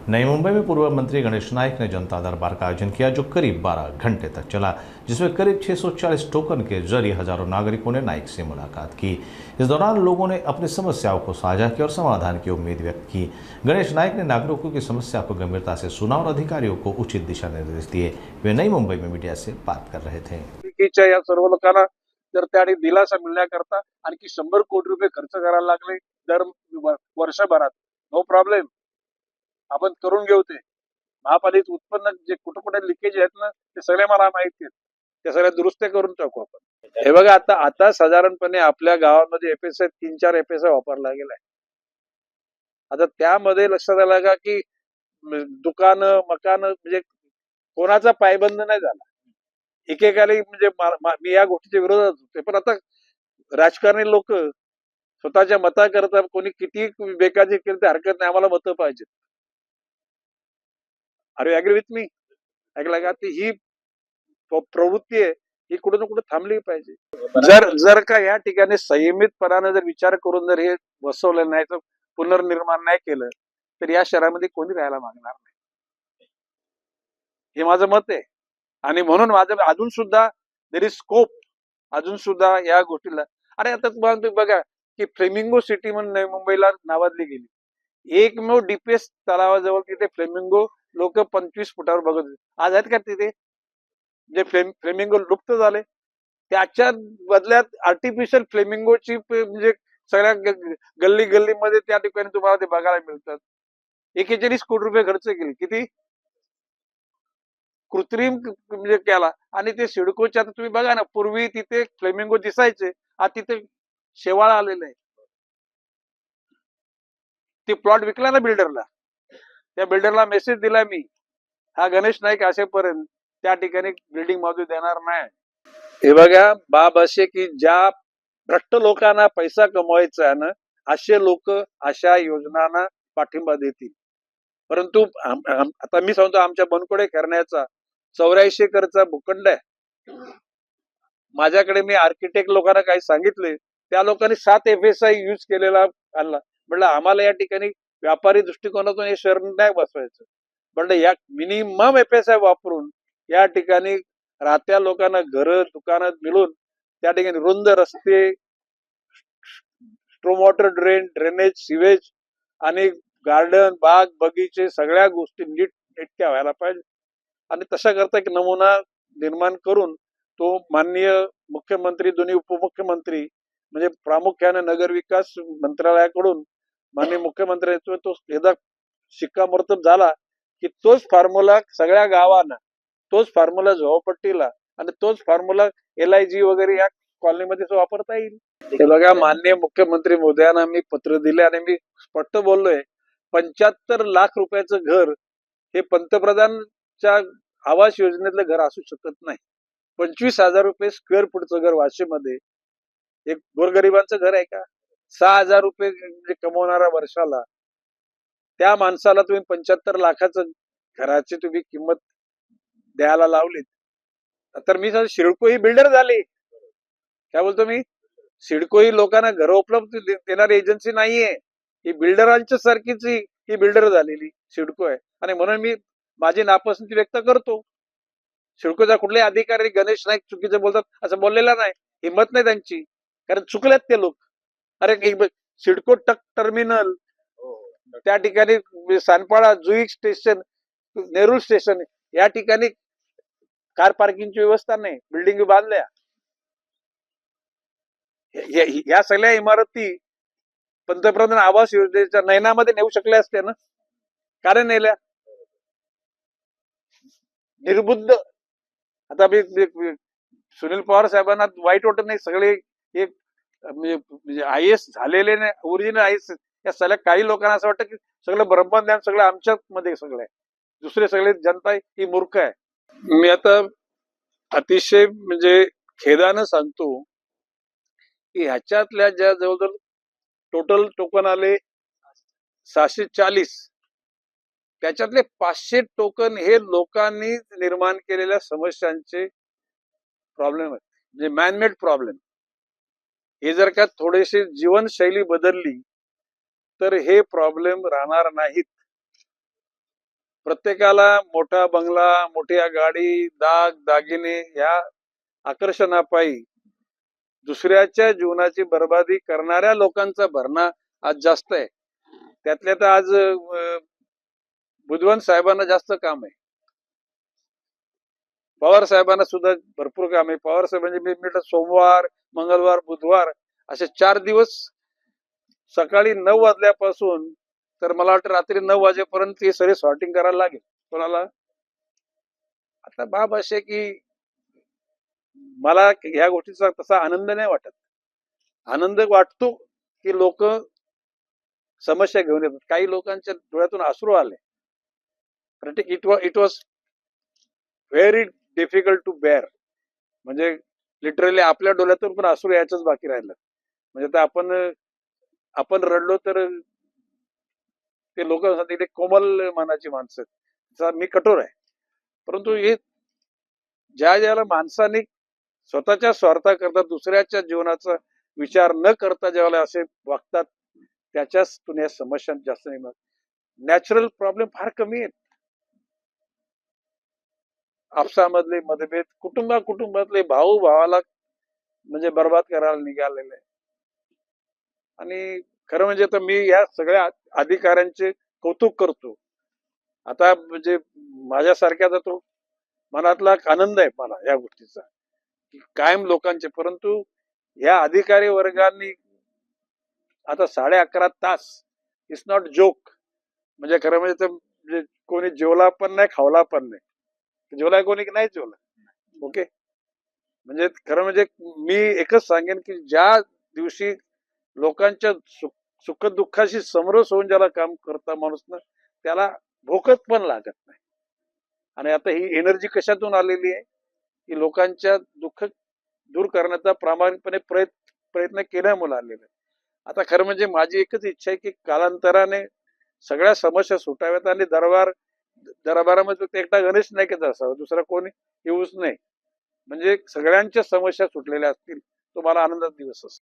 नई मुंबई में पूर्व मंत्री गणेश नाइक ने जनता दरबार का आयोजन किया, जो करीब 12 घंटे तक चला, जिसमें करीब 640 टोकन के जरिए हजारों नागरिकों ने नाइक से मुलाकात की। इस दौरान लोगों ने अपनी समस्याओं को साझा किया और समाधान की उम्मीद व्यक्त की। गणेश नाइक ने नागरिकों की समस्या को गंभीरता से सुना और अधिकारियों को उचित दिशा निर्देश दिए। वे नई मुंबई में मीडिया से बात कर रहे थे। या सर्व लोकांना जर त्या दिलासा मिळण्याकरता आणखी 100 कोटी रुपये खर्च करायला लागले दर वर्षभरात, नो प्रॉब्लेम, आपण करून घेऊ. ते महापालिकेचं उत्पन्न जे कुठे कुठे लिकेज आहेत ना, ते सगळे मला माहिती आहेत. ते सगळ्या दुरुस्त्या करून टाकू आपण. हे बघा, आता साधारणपणे आपल्या गावामध्ये एफएसआय 3-4 एफएसआय वापरला गेलाय. आता त्यामध्ये लक्षात आलं का की दुकानं मकान म्हणजे कोणाचा पायबंद नाही झाला. एकेकाली म्हणजे मी या गोष्टीच्या विरोधात होते, पण आता राजकारणी लोक स्वतःच्या मताकरता कोणी किती बेकाजी केली तर हरकत नाही, आम्हाला मतं पाहिजेत. Are you agree with me? ऐकला का? ही प्रवृत्ती आहे, ही कुठे ना कुठे थांबली पाहिजे. जर का या ठिकाणी संयमितपणाने जर विचार करून जर हे बसवलं नाही, तर पुनर्निर्माण नाही केलं, तर या शहरामध्ये कोणी राहायला मागणार नाही, हे माझं मत आहे. आणि म्हणून माझं अजून सुद्धा देर इज स्कोप, अजून सुद्धा या गोष्टीला. अरे आता तुम्हाला बघा की फ्लेमिंगो सिटी म्हणून मुंबईला नावाजली गेली. एकमेव डीपीएस तलावाजवळ तिथे फ्लेमिंगो लोक 25 फुटावर बघत होते. आज आहेत का तिथे? जे फ्लेमिंगो लुप्त झाले, त्याच्या बदल्यात आर्टिफिशियल फ्लेमिंगोची म्हणजे सगळ्या गल्ली गल्लीमध्ये त्या ठिकाणी तुम्हाला ते बघायला मिळतात. 41 कोटी रुपये खर्च केले. किती कृत्रिम म्हणजे केला. आणि ते सिडकोच्या, आता तुम्ही बघा ना, पूर्वी तिथे फ्लेमिंगो दिसायचे, आज तिथे शेवाळ आलेलं आहे. ते प्लॉट विकला ना बिल्डरला. त्या बिल्डरला मेसेज दिला मी, हा गणेश नाईक असेपर्यंत त्या ठिकाणी बिल्डिंग बाजू देणार नाही. हे बघा, बाब असे की ज्या भ्रष्ट लोकांना पैसा कमवायचा आहे ना, असे लोक अशा योजनांना पाठिंबा देतील. परंतु आता मी सांगतो, आमच्या बनकोडे करण्याचा 84 एकरचा भूखंड आहे. माझ्याकडे मी आर्किटेक्ट लोकांना काही सांगितले, त्या लोकांनी 7 एफएसआय यूज केलेला आणला. म्हटलं आम्हाला या ठिकाणी व्यापारी दृष्टिकोनातून हे शहर नाही बसवायचं. म्हटलं या मिनिमम एफएसआय वापरून या ठिकाणी राहत्या लोकांना घरं दुकानं मिळून त्या ठिकाणी रुंद रस्ते, स्ट्रोम वॉटर ड्रेनेज, सिवेज आणि गार्डन, बाग बगीचे, सगळ्या गोष्टी नीटनेटक्या व्हायला पाहिजे. आणि तशा करता एक नमुना निर्माण करून तो माननीय मुख्यमंत्री, दोन्ही उपमुख्यमंत्री, म्हणजे प्रामुख्याने नगरविकास मंत्रालयाकडून माननीय मुख्यमंत्र्यांचा तो एकदा शिक्कामोर्तब झाला की तोच फॉर्म्युला सगळ्या गावांना, तोच फॉर्म्युला झोपडपट्टीला आणि तोच फॉर्म्युला LIG वगैरे या कॉलनीमध्ये वापरता येईल. हे बघा, माननीय मुख्यमंत्री मोदयांना मी पत्र दिले आणि मी स्पष्ट बोललोय, 75 लाख रुपयाचं घर हे पंतप्रधानच्या आवास योजनेतलं घर असू शकत नाही. 25,000 रुपये स्क्वेअर फूटचं घर वाशीमध्ये एक गोरगरिबांचं घर आहे का? 6,000 रुपये कमवणारा वर्षाला, त्या माणसाला तुम्ही 75 लाखाचं घराची तुम्ही किंमत द्यायला लावलीत. तर मी सिडको ही बिल्डर झाली. काय बोलतो मी? सिडको ही लोकांना घर उपलब्ध देणारी एजन्सी नाहीये, ही बिल्डरांच्या सारखीच ही बिल्डर झालेली सिडको आहे. आणि म्हणून मी माझी नापसंती व्यक्त करतो. सिडकोचा कुठलेही अधिकारी गणेश नाईक चुकीचं बोलतात असं बोललेला नाही, हिंमत नाही त्यांची, कारण चुकलेत ते लोक. अरे सिडको टर्मिनल, त्या ठिकाणी सानपाडा, जुईक स्टेशन, नेरूळ स्टेशन, या ठिकाणी कार पार्किंगची व्यवस्था नाही, बिल्डिंग बांधल्या. या सगळ्या इमारती पंतप्रधान आवास योजनेच्या नयनामध्ये नेऊ शकल्या असत्या ना, कारण नेल्या निर्बुद्ध. आता मी सुनील पवार साहेबांना वाईट वाटत नाही, सगळे एक म्हणजे IAS झालेले नाही, ओरिजिनल IAS. या सगळ्या काही लोकांना असं वाटतं की सगळं ब्रह्मज्ञान सगळं आमच्याच मध्ये सगळं आहे, दुसरे सगळे जनता ही मूर्ख आहे. मी आता अतिशय म्हणजे खेदानं सांगतो की ह्याच्यातल्या ज्या जवळजवळ टोटल टोकन आले 640, त्याच्यातले 500 टोकन हे लोकांनी निर्माण केलेल्या समस्यांचे प्रॉब्लेम आहेत, म्हणजे मॅनमेड प्रॉब्लेम. हे जर का थोडेसे जीवनशैली बदलली तर हे प्रॉब्लेम राहणार नाहीत. प्रत्येकाला मोठा बंगला, मोठी गाडी, दागिने या आकर्षणापायी दुसऱ्याच्या जीवनाची बर्बादी करणाऱ्या लोकांचा भरणा आज जास्त आहे. त्यातल्या तर आज बुधवंत साहेबांना जास्त काम आहे. पवार साहेबांना सुद्धा भरपूर काम आहे. पवार साहेबांचे मी म्हटलं सोमवार, मंगळवार, बुधवार असे 4 दिवस सकाळी 9 वाजल्यापासून तर मला वाटतं रात्री 9 वाजेपर्यंत हे सगळे सॉर्टिंग करायला लागेल. कोणाला आता बाब असे की मला ह्या गोष्टीचा तसा आनंद नाही वाटत. आनंद वाटतो की लोक समस्या घेऊन येतात. काही लोकांच्या डोळ्यातून अश्रू आले. It was very difficult to bear. म्हणजे लिटरली आपल्या डोळ्यातून पण अश्रू यायचंच बाकी राहिलं. म्हणजे आता आपण रडलो तर ते लोक ते कोमल मनाची माणसं. मी कठोर आहे, परंतु हे ज्याला माणसाने स्वतःच्या स्वार्थाकरता दुसऱ्याच्या जीवनाचा विचार न करता ज्यावेळेला असे वागतात त्याच्यातून या समस्या जास्त नाही. नॅचरल प्रॉब्लेम फार कमी आहेत. आपसामधले मतभेद, कुटुंबातले भाऊ भावाला म्हणजे बर्बाद करायला निघालेले. आणि खरं म्हणजे तर मी या सगळ्या अधिकाऱ्यांचे कौतुक करतो. आता म्हणजे माझ्यासारख्याचा तो मनातला आनंद आहे मला या गोष्टीचा की कायम लोकांचे, परंतु या अधिकारी वर्गांनी आता 11.5 तास इट्स नॉट जोक. म्हणजे खरं म्हणजे तर म्हणजे कोणी जेवला पण नाही, खावला पण नाही. जेवला कोणी नाही जेवला. ओके. म्हणजे खरं म्हणजे मी एकच सांगेन की ज्या दिवशी लोकांच्या सुखदुःखाशी समरस होऊन ज्याला काम करता माणूस ना त्याला भूकच पण लागत नाही. आणि आता ही एनर्जी कशातून आलेली आहे की लोकांच्या दुःख दूर करण्याचा प्रामाणिकपणे प्रयत्न केल्यामुळे आलेला आहे. आता खरं म्हणजे माझी एकच इच्छा आहे की कालांतराने सगळ्या समस्या सुटाव्यात आणि दरबारामध्ये फक्त एकटा गणेश नाईकच असावा, दुसरा कोणी येऊच नाही. म्हणजे सगळ्यांच्या समस्या सुटलेल्या असतील तो मला आनंदाचा दिवस असतो.